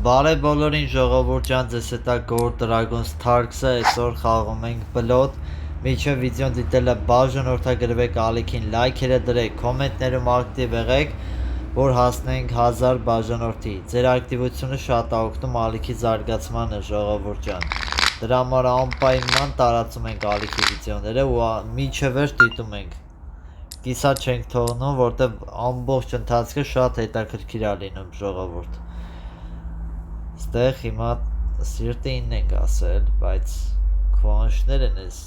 Բարև բոլորին ժողովուրդ ջան, ձեզ հետ է Gold Dragons Tarks-ը, այսօր խաղում ենք բլոտ, միջև վիդեոն դիտելը բաժանորդագրվեք, ալիքին լայքերը դրեք, կոմենտներում ակտիվ եղեք, որ հասնենք 1000 բաժանորդի, ձեր ակտիվությունը շատ է օգնում ալիքի զարգացմանը ժողովուրդ ջան, դրա համար անպայման տարածում ենք ալիքի վիդեոները ու միջև վերջ դիտում ենք, կիսա չենք թողնում, որտև ամբողջ ընթացքը շատ հետաքրքիր է լինում ժողովուրդ Ստեղ հիմա սիրտին ենք ասել, բայց քուանշներ են այս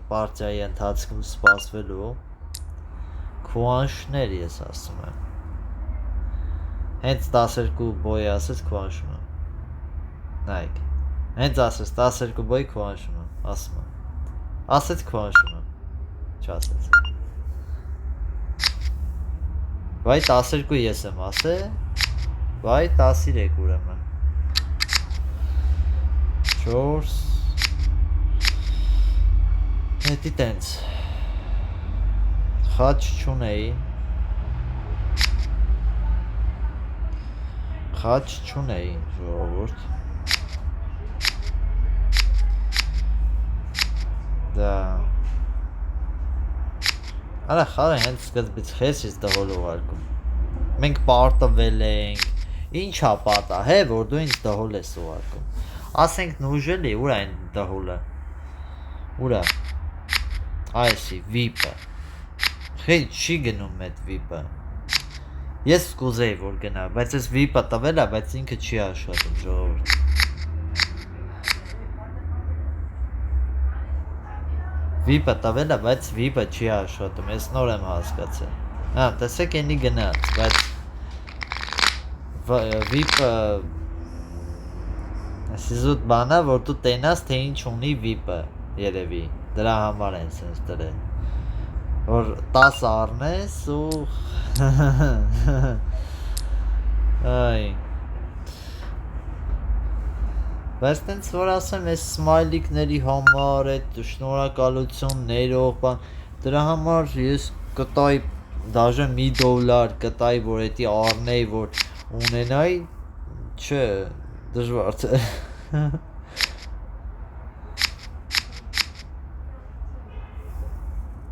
պարտիայի ընթացքում սպասվելու քուանշներ ես ասում եմ հենց 12 բոյ ասեց քուանշում եմ նայք հենց ասեց 12 բոյ քուանշում եմ ասում եմ ասեց քուանշում եմ չասեց վայ 12 ես եմ ասել վայ 13 ուրեմն 4 Հետի տենց խաչ չունեի ժողովուրդ դա արա խաղը հենց սկզբից խես ես դհոլ ուղարկում մենք պարտվել ենք ինչա պատահ է որ դու ինձ դհոլ ես ուղարկում ասենք նուժելի ուր այն դհոլը ուրա այսի վիպը խել չի գնում այդ վիպը ես կուզեի որ գնա բայց այս վիպը տվել է բայց ինքը չի աշխատում ժողովուրդ վիպը տվել է բայց վիպը չի աշխատում ես նոր եմ հասկացել հա տեսեք ենի գնաց բայց վիպը Սիզուտ բանա, որ դու տենաս, թե ինչ ունի վիպը, երևի, դրա համար են սենց դրել, որ 10 առնես ու, այ, բայց տենց որ ասեմ, ես սմայլիկների համար, այդ շնորհակալություն, ներող, դրա համար ես կտայի, դաժե $1 կտայի, որ էդի առնեի, որ ունենայի, չէ, դժվար թե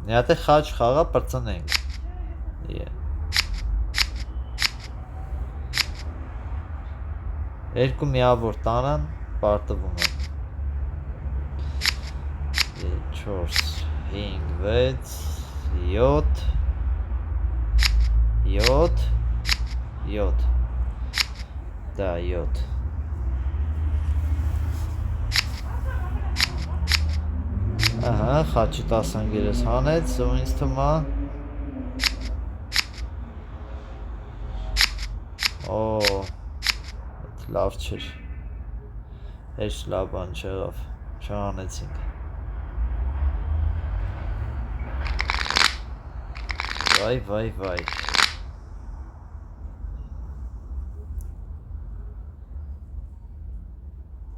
Մի հատ է խաչ խաղա պրծնենք Երկու միավոր տանան պարտվում են 4, 5, 6, 7 7 Da 7 Ահա, խաչի 10-անգերս հանեց, ու ինձ թմա Օ, լավ չեր Հեչ լավ բան չեղավ, չհանեցինք Վայ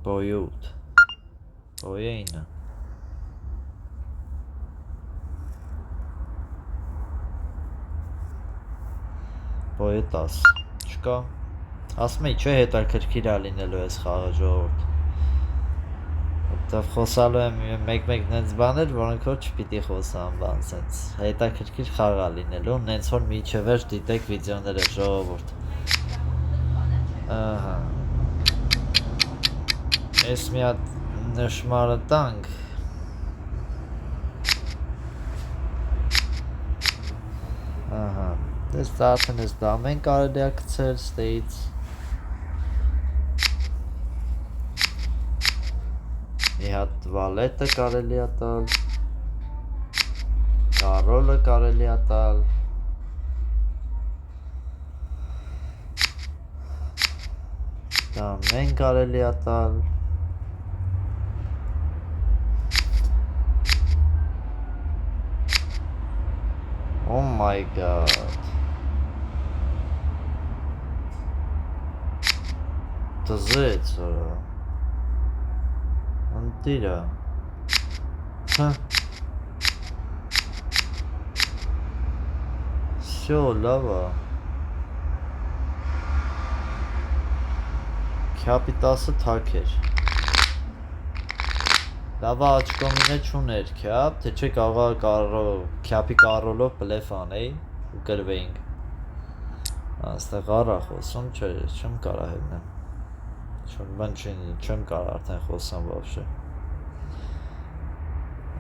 Բոյութ Բոյինը Բոյը 10 չկա ասում էի չէ հետաքրքիր է լինելու ես խաղը ժողովուրդ որտև խոսալու եմ մեկ-մեկ նենց բաներ որոնք որ չպիտի խոսամ բան սենց հետաքրքիր խաղ է լինելու նենց որ միջև վերջ դիտեք վիդեոները ժողովուրդ ահա ես մի հատ նշմարը տանք ահա Դες արդեն ես դամեն կարելի է գցել ստեից Մի հատ վալետը կարելի է տալ Կարոլը կարելի է տալ Դամեն կարելի է տալ Oh my god Տզեց Անտիրա Всё, լավ է Քյապի 10-ը թակ էր։ Լավա աչկոմինը չուներ քյապ, թե չէ կարող քյապի կարոլով բլեֆ անեի ու գրվեինք։ Աստեղ առա խոսում, չեմ կարա հետնեմ։ Չեմ կարա արդեն խոսամ վավշե։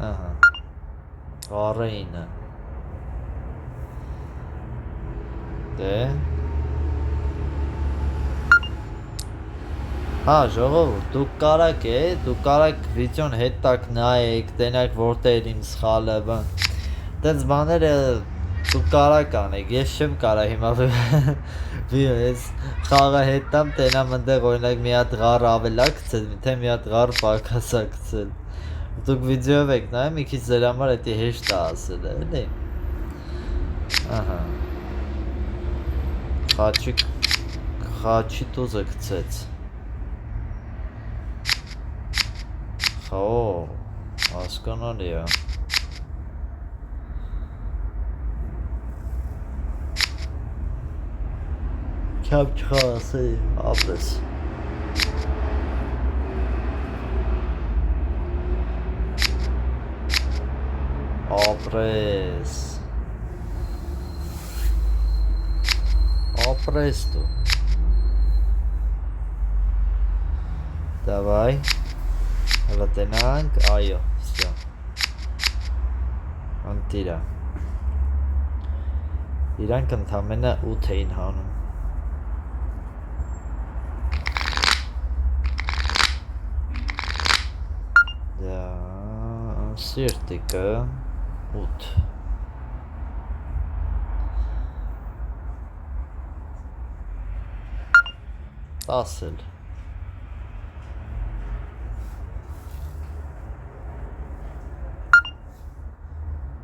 Ահա։ Առեինը։ Դե։ Հա, ժողովուրդ, դուք կարաք վիդեոն հետ տակ նայեք, տենակ որտեղ էր իմ սխալը, տենց բաները դուք կարաք անեք, ես չեմ կարա հիմա ես խաղը հետ տամ, տենամ ընդեղ օրինակ մի հատ ղար ավելա գցել, թե մի հատ ղար պակասա գցել, դուք վիդեոյով եք նայում, մի քիչ ձեր համար էդի հեշտ է ասել է, էլի, ահա, խաչի տուզը գցեց, Օ, հասկանալի է։ Քյապ չխասեի, ապրես։ Ապրես դու։ Դավայ։ Հələ տենանք, այո, վսյա, անտիրա, իրանք ընդամենը 8 էին հանում, դա, սիրտիկը, 8, 10 էլ,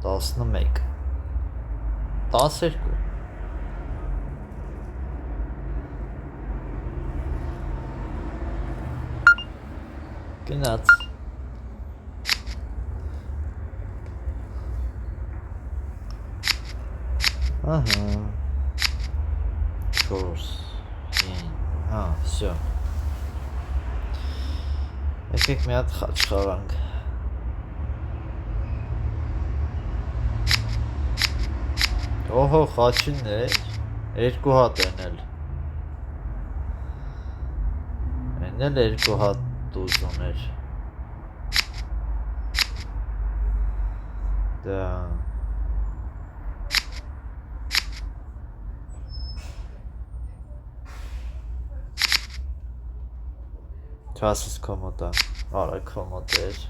11 12 գնաց ահա 4 հա, всё եկեք մի հատ խաչ խաղանք Օհո, խաչինն է, երկու հատ են էլ, են էլ երկու հատ տուզ ուներ, դա, չասես կոմոտա, արա կոմոտ էր,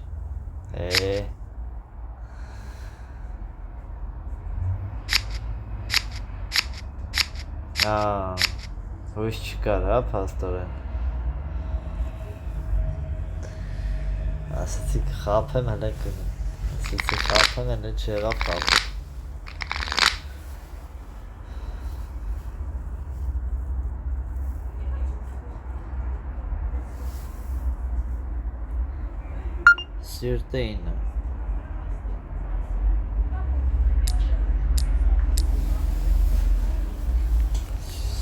հույս չկար, հա, պաստորեն, ասեցի կխապեմ հլը չեղավ խապեմ, սիրտը 9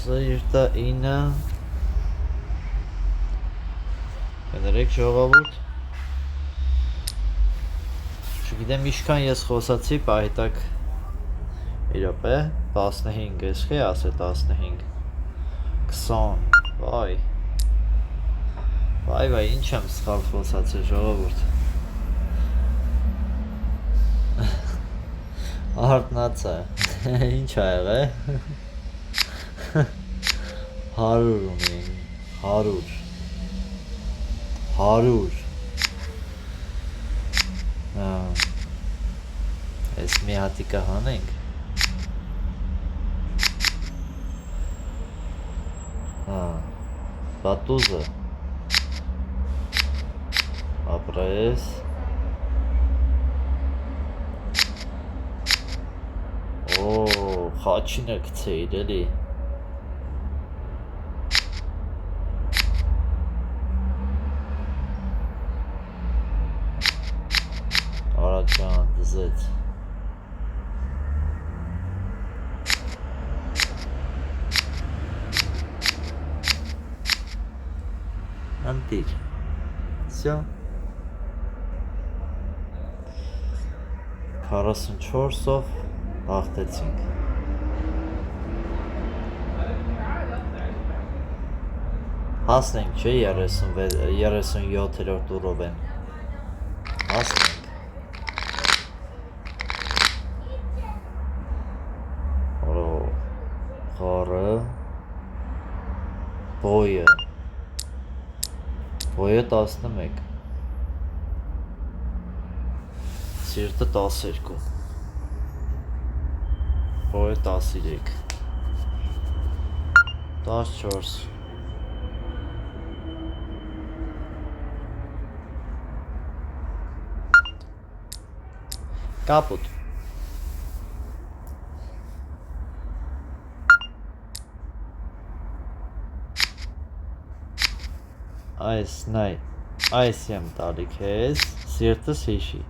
Սիրտը 9 կներեք ժողովուրդ չգիտեմ իշքան ես խոսացի պահիտակ իրոպե 15 ես խի ասել 15 20 վայ ինչ եմ սխալ խոսացել ժողովուրդ արտնացա ինչ ա եղել 100 ունեին 100 Ես մի հատիկը հանենք բատուզը ապրես խաչինը գցեիր էլի Ջան դզեց Ընտիր։ Всё։ 44-ով հաղթեցինք։ Հասնենք, չէ, 37-րդ տուրով են։ Հասնենք։ Խառը, բոյը 11, սիրտը 12, բոյը 13, 14, կապուտ, այս նայ, այս եմ տալի քեզ, սիրտս հիշի,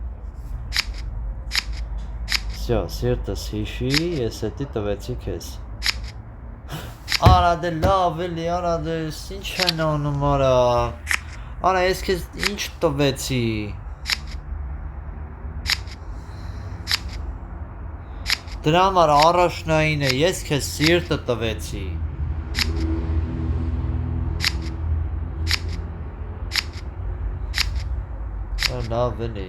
всё, սիրտս հիշի, ես էտի տվեցի քեզ, արա դե լավ էլի, արա դե ինչ են անում արա, արա ես քեզ ինչ տվեցի, դրա համար առաջնային է, ես քեզ սիրտը տվեցի, լավ էլի,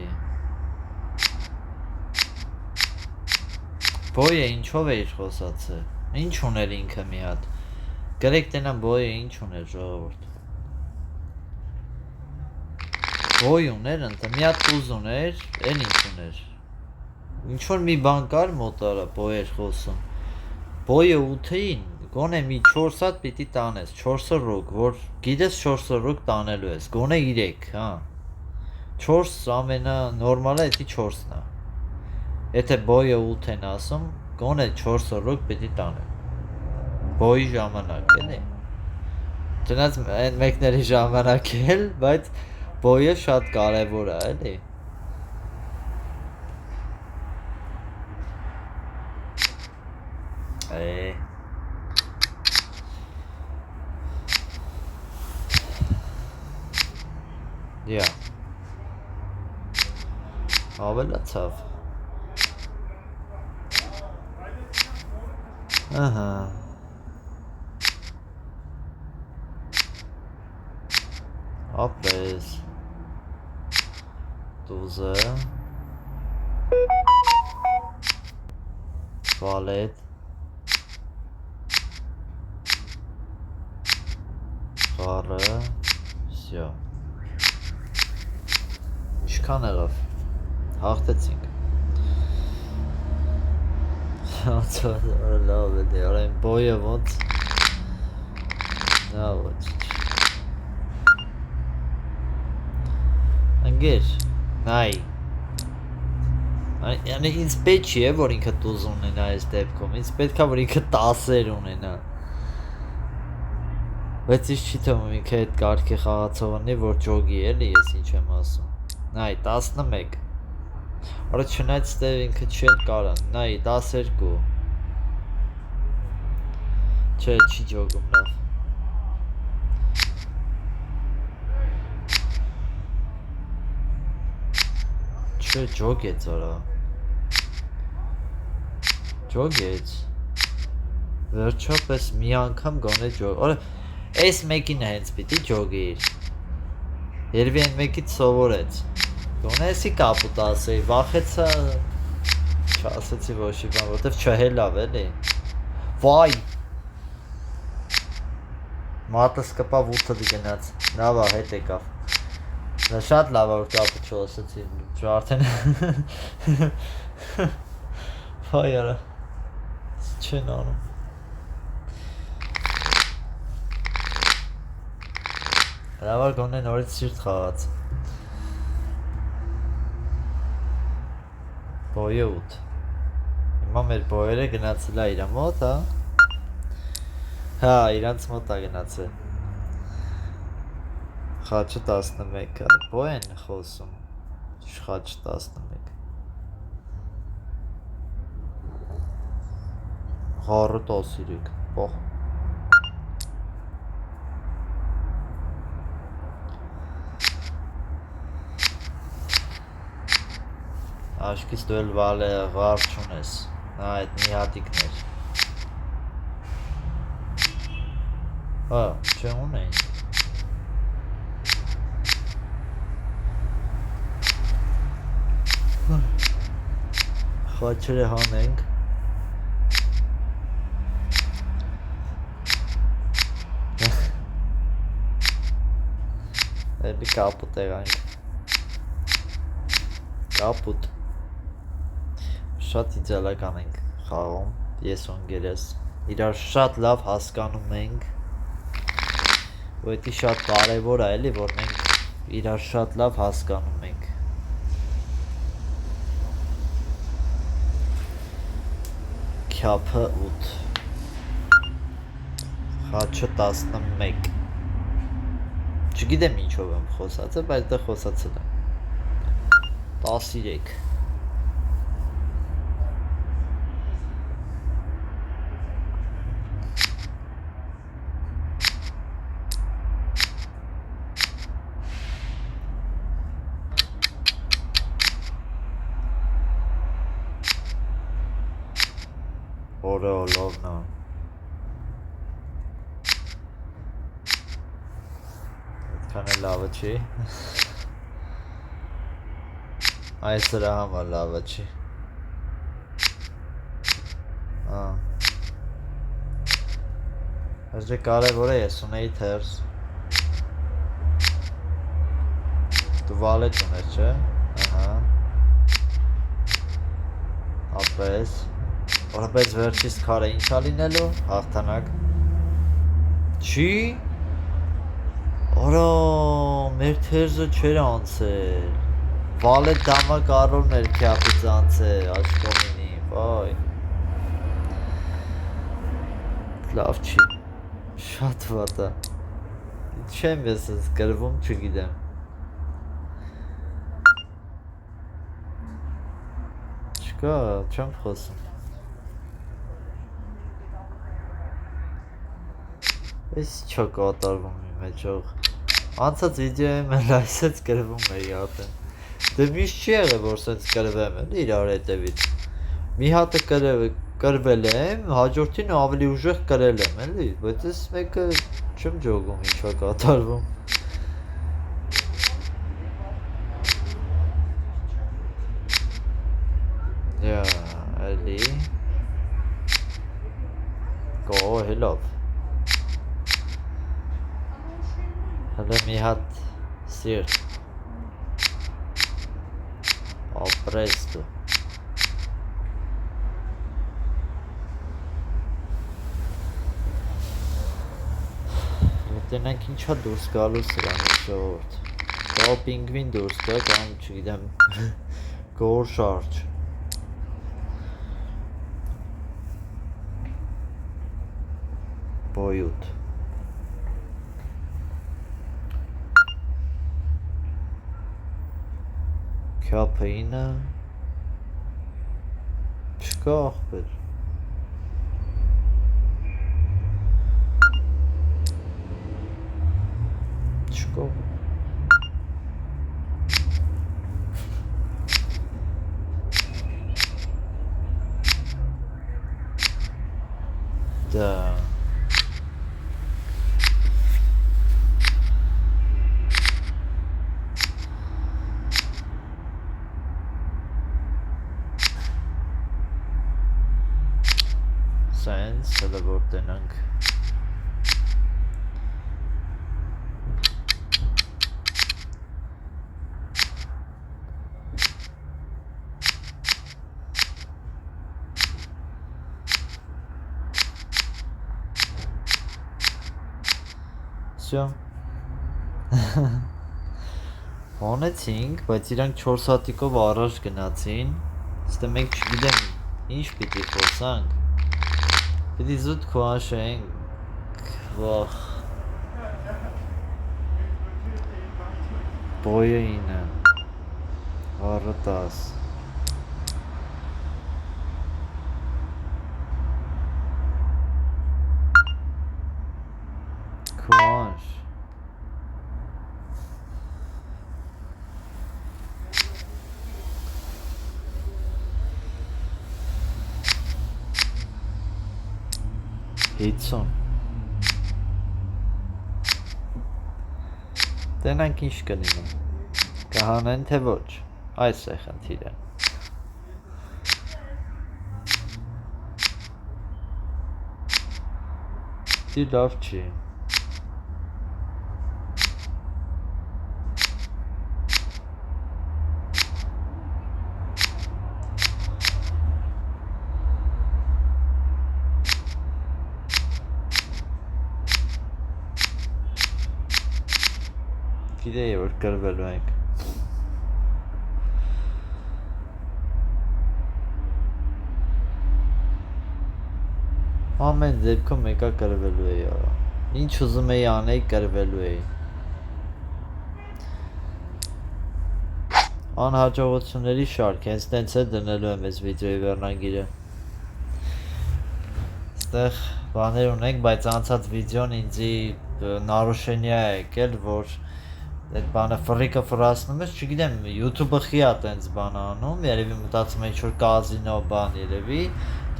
բոյը ինչով էիր խոսացել, ինչ ուներ ինքը մի հատ, գրեք տենան բոյը ինչ ուներ ժողովուրդ, բոյ ուներ ընտը, մի հատ տուզ ուներ, են ինչ ուներ, ինչ-որ մի բան կար մոտարա բոյ էր խոսում, բոյը 8-ին, գոնե մի 4 հատ պիտի տանես, 4 ռուկ, որ գիտես 4 ռուկ տանելու ես, գոնե 3, հա, 4 ամենա նորմալը էտի 4-ն է, եթե բոյը 8 են ասում, գոնե 4 ռուկ պիտի տանել, բոյի ժամանակ էլի, տնած են մեկների ժամանակ էլ, բայց բոյը շատ կարևոր է էլի, Yeah. Ավելացավ։ Ահա։ Ապրես։ Տուզը։ Վալետ։ Խառը։ Всё։ Ինչքան եղավ։ Հաղթեցինք։ Լավ է, արա իմ բոյը ոնց։ Նա ոչինչ։ Ընկեր, նայ։ Անի ինձ պետք չի է, որ ինքը տուզ ունենա այս դեպքում, ինձ պետք է, որ ինքը 10 ունենա։ Բայց ինչ չի թվում ինքը այդ կարգի խաղացողնի, որ ջոգի էլի, ես ինչ եմ ասում։ Նայ, 11։ Արա չնայց ստեղ ինքը չել կարան, նայ, 12։ Չէ, չի ջոգում լավ։ Չէ, ջոգեց արա։ Ջոգեց։ Վերջապես մի անգամ գոնե ջոգ։ Արա, այս մեկին է հենց պիտի ջոգիր։ Երևի այն մեկից սովորեց։ Գոնե էսի կապուտ ասեի, վախեցա, չասեցի ոչի բան, որտև չհելավ էլի։ Վայ։ Մատս կպավ 8-ը գնաց, լավ է, հետ եկավ։ Դա շատ լավ է, որ կապուտ չասեցի, արդեն։ Վայ արա, չեն անում։ Լավ է գոնե նորից սիրտ խաղաց։ Բոյը 8։ Հիմա մեր բոյերը գնացել է իրա մոտ, հա։ Հա, իրանց մոտ է գնացել։ Խաչը 11, բոյ են խոսում։ Խաչը 11։ Խառը 13, բող։ Աշկից դու էլ վալը ղարդ չունես, նա այդ մի հատիկներ չէ ունեին խաչերը հանենք էլի կապուտ եղանք կապուտ շատ իդեալական ենք խաղում ես ու ընկերս իրար շատ լավ հասկանում ենք ու դա շատ կարևոր է էլի որ մենք իրար շատ լավ հասկանում ենք Քյափը 8 խաչը 11 չգիտեմ ինչով եմ խոսացել բայց դա խոսացել եմ 13 Օրը ոլովնա այդքան է լավը չի այս սրա համար լավը չի Այժե կարևոր է ես ունեի թերս դու վալետ ունես չէ ապրես Որպես վերջից քարը ինչա լինելու, հաղթանակ Չի Արա, մեր թերզը չեր անցել Վալետ դամա կարորն էր քյապից անցել, աշկոմինի, վայ Լավ չի, շատ վատա Չեմ ես ես գրվում, չգիտեմ Չկա, չեմ խոսում Ես չա կատարվում իմ էջող Անցած վիդեոյում էլ այսեց գրվում էի ատեն Դե միշտ չի եղել որ սենց գրվեմ էլ իրար հետևից Մի հատը կրվել եմ, հաջորդին ավելի ուժեղ կրել եմ էլի Բայց ես մեկը չեմ ջոգում ինչա կատարվում Էլի Կոհելով Հələ մի հատ սիրտ ապրես դու Տնենք ինչա դուրս գալու սրանից ժողորդ Կա պինգվին դուրս գա կամ չգիտեմ գոր շարջ Բոյութ Քյափը 9 Չկա աղբեր Չկա Դա Սենց հələ որ տնանք Всё Հոնեցինք, բայց իրանք 4 հատիկով առաջ գնացին Ստե մենք չգիտեմ ինչ պիտի խոսանք Պիտի զուտ քուաշենք Վախ Բոյը 9 Առը 10 Քուաշ 50 Տենանք ինչ կլինի կհանեն թե ոչ այս է խնդիրը դի լավ չի Գիտեի որ կրվելու ենք Ամեն դեպքում մեկա կրվելու էի Ինչ ուզում էի անեի կրվելու էի Անհաջողությունների շարք հենց տենց է դնելու եմ այս վիդեոյի վերնագիրը Ստեղ բաներ ունենք, բայց անցած վիդեոն ինձի նարուշենյա է եկել, որ այդ բանը ֆրիկը ֆրասնում ես, չգիտեմ, YouTube-ը խի է տենց բան անում, երևի մտածում եմ ինչ-որ կազինո բան երևի,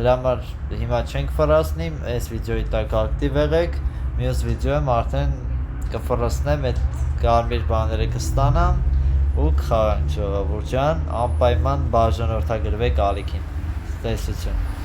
դրա համար հիմա չենք ֆրասնի, այս վիդեոյի տակ ակտիվ եղեք, մյուս վիդեոյում արդեն կֆրասնեմ, այդ կարմիր բաները կստանամ ու կխաղանք ժողովուրդ ջան, անպայման բաժանորդագրվեք ալիքին, տեսություն